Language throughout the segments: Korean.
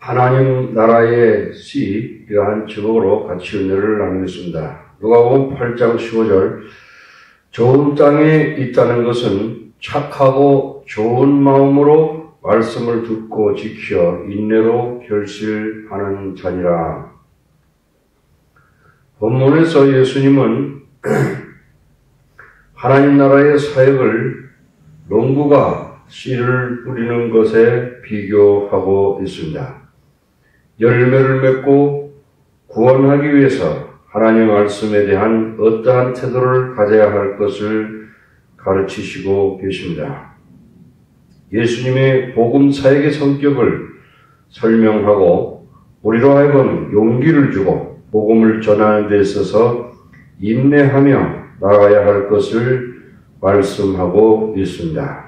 하나님 나라의 씨 이러한 제목으로 같이 은혜를 나누겠습니다. 누가복음 8장 15절 좋은 땅에 있다는 것은 착하고 좋은 마음으로 말씀을 듣고 지켜 인내로 결실하는 자니라. 본문에서 예수님은 하나님 나라의 사역을 농부가 씨를 뿌리는 것에 비교하고 있습니다. 열매를 맺고 구원하기 위해서 하나님의 말씀에 대한 어떠한 태도를 가져야 할 것을 가르치시고 계십니다. 예수님의 복음 사역의 성격을 설명하고 우리로 하여금 용기를 주고 복음을 전하는 데 있어서 인내하며 나아가야 할 것을 말씀하고 있습니다.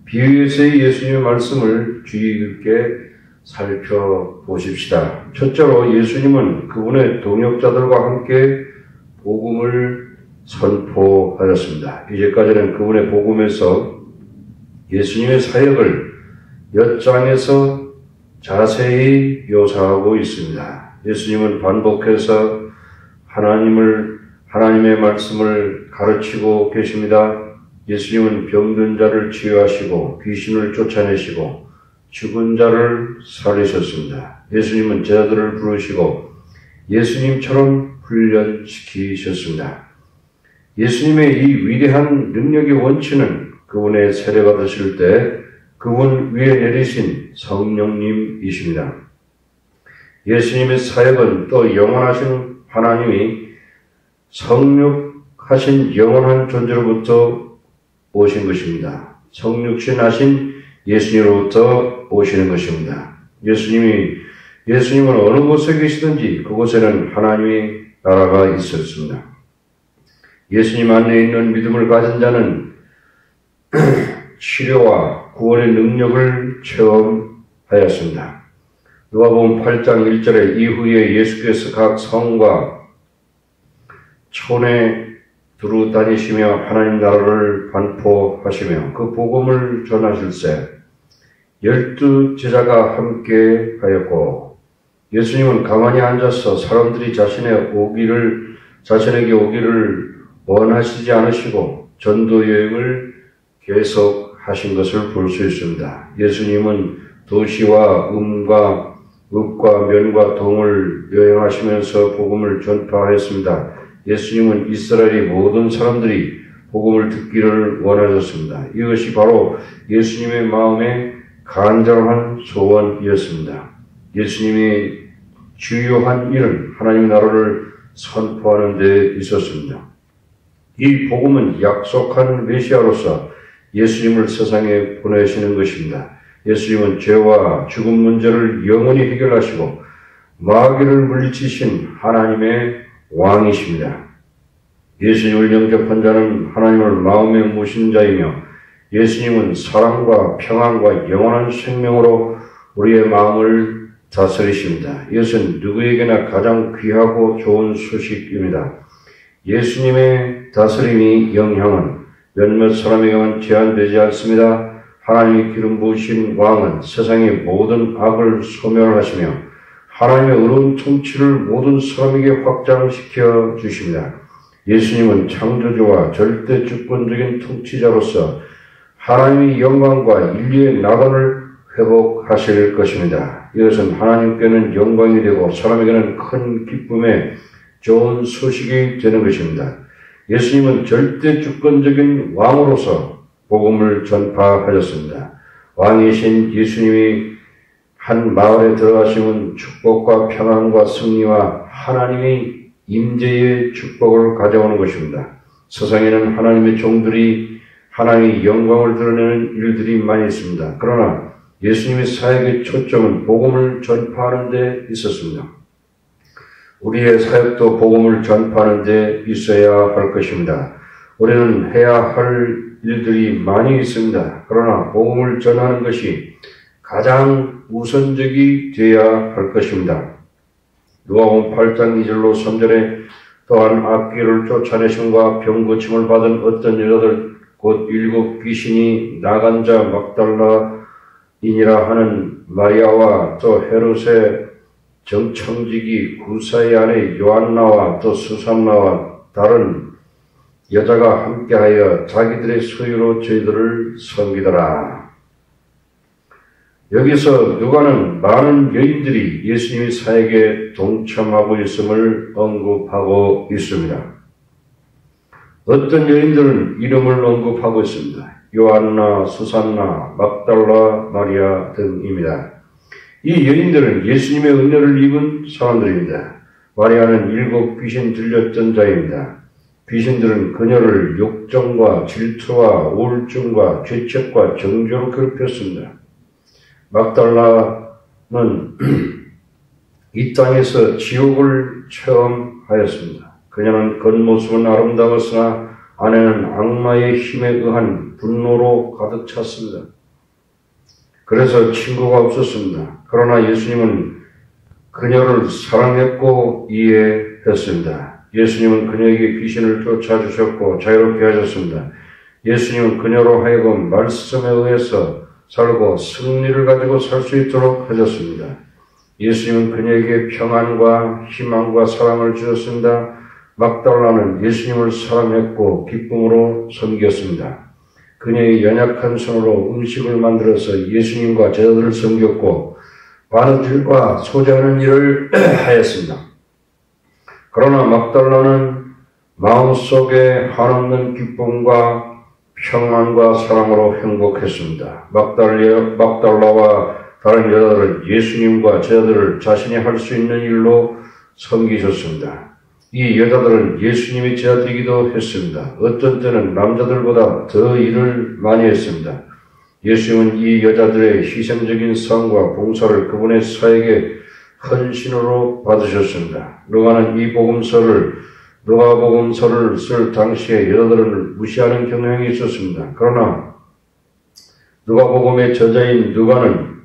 비유에서의 예수님의 말씀을 주의 깊게 살펴보십시다. 첫째로 예수님은 그분의 동역자들과 함께 복음을 선포하였습니다. 이제까지는 그분의 복음에서 예수님의 사역을 몇 장에서 자세히 묘사하고 있습니다. 예수님은 반복해서 하나님의 말씀을 가르치고 계십니다. 예수님은 병든 자를 치유하시고 귀신을 쫓아내시고 죽은 자를 살리셨습니다. 예수님은 제자들을 부르시고 예수님처럼 훈련시키셨습니다. 예수님의 이 위대한 능력의 원천은 그분의 세례 받으실 때 그분 위에 내리신 성령님이십니다. 예수님의 사역은 또 영원하신 하나님이 성육하신 영원한 존재로부터 오신 것입니다. 성육신하신 예수님으로부터 오시는 것입니다. 예수님은 어느 곳에 계시든지 그곳에는 하나님의 나라가 있었습니다. 예수님 안에 있는 믿음을 가진 자는 치료와 구원의 능력을 체험하였습니다. 누가복음 8장 1절에 이후에 예수께서 각 성과 촌에 두루 다니시며 하나님 나라를 반포하시며 그 복음을 전하실세 12 제자가 함께 하였고 예수님은 가만히 앉아서 사람들이 자신에게 오기를 원하시지 않으시고 전도 여행을 계속하신 것을 볼 수 있습니다. 예수님은 도시와 읍과 면과 동을 여행하시면서 복음을 전파하였습니다. 예수님은 이스라엘의 모든 사람들이 복음을 듣기를 원하셨습니다. 이것이 바로 예수님의 마음의 간절한 소원이었습니다. 예수님의 주요한 일은 하나님 나라를 선포하는 데 있었습니다. 이 복음은 약속한 메시아로서 예수님을 세상에 보내시는 것입니다. 예수님은 죄와 죽음 문제를 영원히 해결하시고 마귀를 물리치신 하나님의 왕이십니다. 예수님을 영접한 자는 하나님을 마음에 모신 자이며 예수님은 사랑과 평안과 영원한 생명으로 우리의 마음을 다스리십니다. 이것은 누구에게나 가장 귀하고 좋은 소식입니다. 예수님의 다스림이 영향은 몇몇 사람에게만 제한되지 않습니다. 하나님이 기름 부으신 왕은 세상의 모든 악을 소멸하시며 하나님의 의로운 통치를 모든 사람에게 확장시켜 주십니다. 예수님은 창조주와 절대 주권적인 통치자로서 하나님의 영광과 인류의 낙원을 회복하실 것입니다. 이것은 하나님께는 영광이 되고 사람에게는 큰 기쁨의 좋은 소식이 되는 것입니다. 예수님은 절대 주권적인 왕으로서 복음을 전파하셨습니다. 왕이신 예수님이 한 마을에 들어가시면 축복과 평안과 승리와 하나님의 임재의 축복을 가져오는 것입니다. 세상에는 하나님의 종들이 하나님의 영광을 드러내는 일들이 많이 있습니다. 그러나 예수님의 사역의 초점은 복음을 전파하는 데 있었습니다. 우리의 사역도 복음을 전파하는 데 있어야 할 것입니다. 우리는 해야 할 일들이 많이 있습니다. 그러나 복음을 전하는 것이 가장 우선적이 되어야 할 것입니다. 누가복음 8장 2절로 3절에 또한 악귀를 쫓아내심과 병 고침을 받은 어떤 여자들 곧 7 귀신이 나간 자 막달라인 인이라 하는 마리아와 또 헤롯의 정청지기 구사의 아내 요한나와 또 수산나와 다른 여자가 함께하여 자기들의 소유로 저희들을 섬기더라. 여기서 누가는 많은 여인들이 예수님의 사역에 동참하고 있음을 언급하고 있습니다. 어떤 여인들은 이름을 언급하고 있습니다. 요한나, 수산나, 막달라, 마리아 등입니다. 이 여인들은 예수님의 은혜를 입은 사람들입니다. 마리아는 7 귀신 들렸던 자입니다. 귀신들은 그녀를 욕정과 질투와 우울증과 죄책과 정죄로 괴롭혔습니다. 막달라는 이 땅에서 지옥을 체험하였습니다. 그녀는 겉모습은 아름다웠으나 안에는 악마의 힘에 의한 분노로 가득 찼습니다. 그래서 친구가 없었습니다. 그러나 예수님은 그녀를 사랑했고 이해했습니다. 예수님은 그녀에게 귀신을 쫓아주셨고 자유롭게 하셨습니다. 예수님은 그녀로 하여금 말씀에 의해서 살고 승리를 가지고 살 수 있도록 하셨습니다. 예수님은 그녀에게 평안과 희망과 사랑을 주셨습니다. 막달라는 예수님을 사랑했고 기쁨으로 섬겼습니다. 그녀의 연약한 손으로 음식을 만들어서 예수님과 제자들을 섬겼고 바느질과 소재하는 일을 하였습니다. 그러나 막달라는 마음속에 한없는 기쁨과 평안과 사랑으로 행복했습니다. 막달라와 다른 여자들은 예수님과 제자들을 자신이 할 수 있는 일로 섬기셨습니다. 이 여자들은 예수님의 제자들이기도 했습니다. 어떤 때는 남자들보다 더 일을 많이 했습니다. 예수님은 이 여자들의 희생적인 삶과 봉사를 그분의 사역의 헌신으로 받으셨습니다. 누가는 이 누가복음서를 쓸 당시에 여자들을 무시하는 경향이 있었습니다. 그러나 누가복음의 저자인 누가는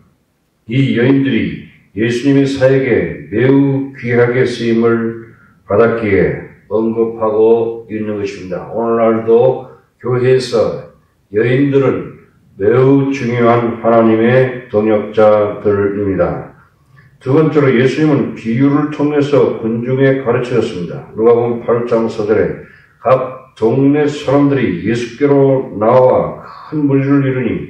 이 여인들이 예수님의 사역에 매우 귀하게 쓰임을 받았기에 언급하고 있는 것입니다. 오늘날도 교회에서 여인들은 매우 중요한 하나님의 동역자들입니다. 두 번째로 예수님은 비유를 통해서 군중에 가르치셨습니다. 누가복음 8장 4절에 각 동네 사람들이 예수께로 나와 큰 무리를 이루니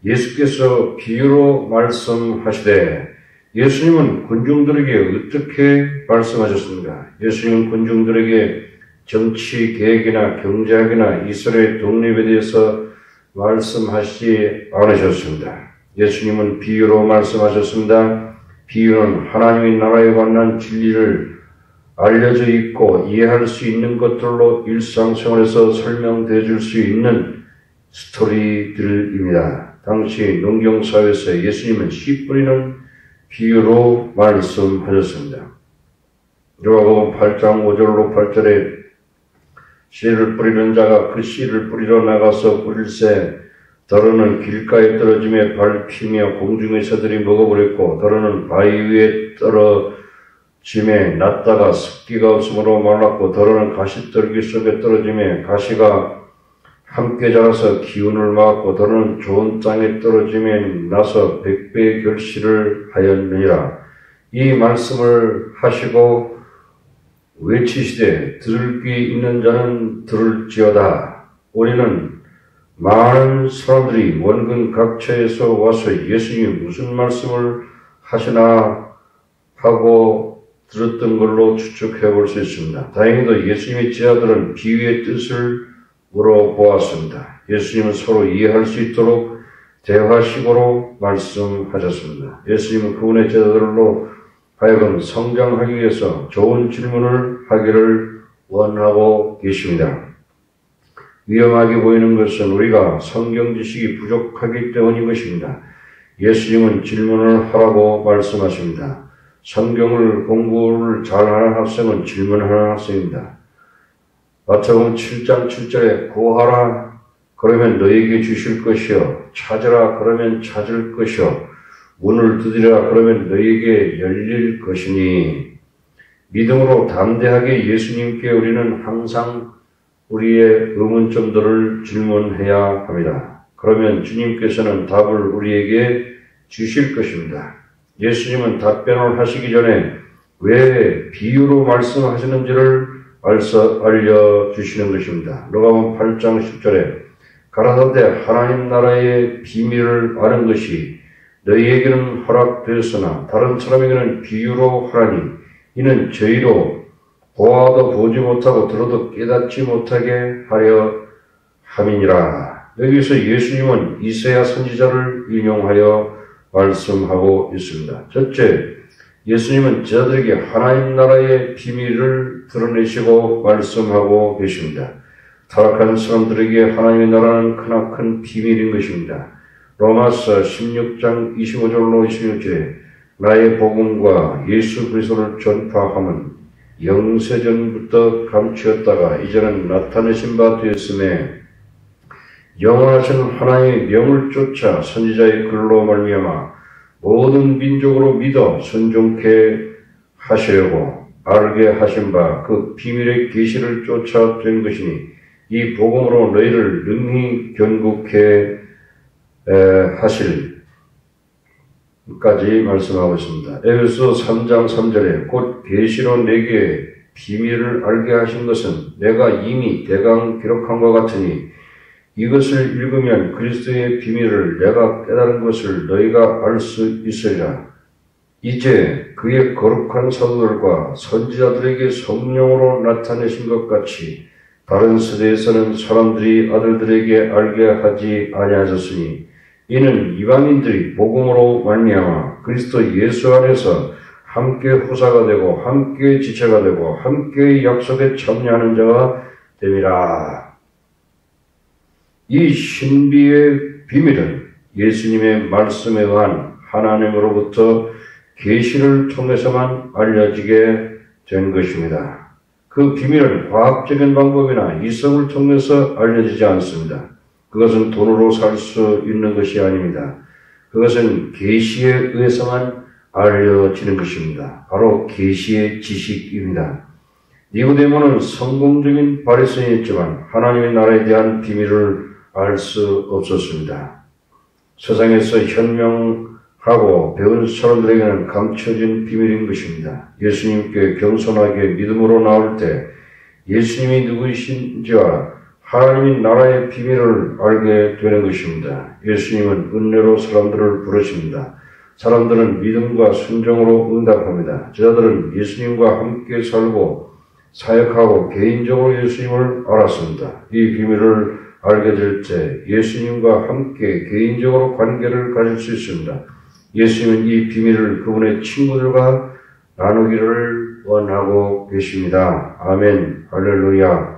예수께서 비유로 말씀하시되 예수님은 군중들에게 어떻게 말씀하셨습니까? 예수님은 군중들에게 정치 계획이나 경제학이나 이스라엘 독립에 대해서 말씀하시지 않으셨습니다. 예수님은 비유로 말씀하셨습니다. 비유는 하나님의 나라에 관한 진리를 알려져 있고 이해할 수 있는 것들로 일상생활에서 설명되어 줄 수 있는 스토리들입니다. 당시 농경사회에서 예수님은 씨 뿌리는 비유로 말씀하셨습니다. 누가복음 8장 5절로 8절에 씨를 뿌리는 자가 그 씨를 뿌리러 나가서 뿌릴새 더러는 길가에 떨어짐에 밟히며 공중의 새들이 먹어버렸고 더러는 바위 위에 떨어짐에 났다가 습기가 없으므로 말랐고 더러는 가시떨기 속에 떨어짐에 가시가 함께 자라서 기운을 막았고 더러는 좋은 땅에 떨어짐에 나서 100배의 결실을 하였느니라. 이 말씀을 하시고 외치시되 들을 귀 있는 자는 들을지어다. 우리는 많은 사람들이 원근 각처에서 와서 예수님이 무슨 말씀을 하시나 하고 들었던 걸로 추측해 볼 수 있습니다. 다행히도 예수님의 제자들은 비유의 뜻을 물어보았습니다. 예수님은 서로 이해할 수 있도록 대화식으로 말씀하셨습니다. 예수님은 그분의 제자들로 하여금 성장하기 위해서 좋은 질문을 하기를 원하고 계십니다. 위험하게 보이는 것은 우리가 성경 지식이 부족하기 때문인 것입니다. 예수님은 질문을 하라고 말씀하십니다. 성경을 공부를 잘하는 학생은 질문하는 학생입니다. 마태복음 7장 7절에 구하라 그러면 너에게 주실 것이요 찾으라 그러면 찾을 것이요 문을 두드리라 그러면 너에게 열릴 것이니 믿음으로 담대하게 예수님께 우리는 항상 우리의 의문점들을 질문해야 합니다. 그러면 주님께서는 답을 우리에게 주실 것입니다. 예수님은 답변을 하시기 전에 왜 비유로 말씀하시는지를 알려주시는 것입니다. 누가복음 8장 10절에 가라사대 하나님 나라의 비밀을 아는 것이 너희에게는 허락되었으나 다른 사람에게는 비유로 하라니 이는 저희로 보아도 보지 못하고 들어도 깨닫지 못하게 하려 함이니라. 여기서 예수님은 이사야 선지자를 인용하여 말씀하고 있습니다. 첫째, 예수님은 저들에게 하나님 나라의 비밀을 드러내시고 말씀하고 계십니다. 타락한 사람들에게 하나님의 나라는 크나큰 비밀인 것입니다. 로마서 16장 25절로 26절에 나의 복음과 예수 그리스도를 전파함은 영세전부터 감추었다가 이제는 나타내신 바 되었음에 영원하신 하나님의 명을 쫓아 선지자의 글로 말미암아 모든 민족으로 믿어 순종케 하시려고 알게 하신 바 그 비밀의 계시를 쫓아 된 것이니 이 복음으로 너희를 능히 견고케 하실 까지 말씀하고 있습니다. 에베소 3장 3절에 곧 계시로 내게 비밀을 알게 하신 것은 내가 이미 대강 기록한 것 같으니 이것을 읽으면 그리스도의 비밀을 내가 깨달은 것을 너희가 알 수 있으리라. 이제 그의 거룩한 사도들과 선지자들에게 성령으로 나타내신 것 같이 다른 세대에서는 사람들이 아들들에게 알게 하지 아니하셨으니 이는 이방인들이 복음으로 말미암아 그리스도 예수 안에서 함께 후사가 되고 함께 지체가 되고 함께 약속에 참여하는 자가 됨이라. 이 신비의 비밀은 예수님의 말씀에 의한 하나님으로부터 계시를 통해서만 알려지게 된 것입니다. 그 비밀은 과학적인 방법이나 이성을 통해서 알려지지 않습니다. 그것은 돈으로 살 수 있는 것이 아닙니다. 그것은 계시에 의해서만 알려지는 것입니다. 바로 계시의 지식입니다. 니고데모는 성공적인 바리새인이었지만 하나님의 나라에 대한 비밀을 알 수 없었습니다. 세상에서 현명하고 배운 사람들에게는 감춰진 비밀인 것입니다. 예수님께 겸손하게 믿음으로 나올 때 예수님이 누구이신지와 하나님의 나라의 비밀을 알게 되는 것입니다. 예수님은 은혜로 사람들을 부르십니다. 사람들은 믿음과 순종으로 응답합니다. 제자들은 예수님과 함께 살고 사역하고 개인적으로 예수님을 알았습니다. 이 비밀을 알게 될 때 예수님과 함께 개인적으로 관계를 가질 수 있습니다. 예수님은 이 비밀을 그분의 친구들과 나누기를 원하고 계십니다. 아멘, 할렐루야.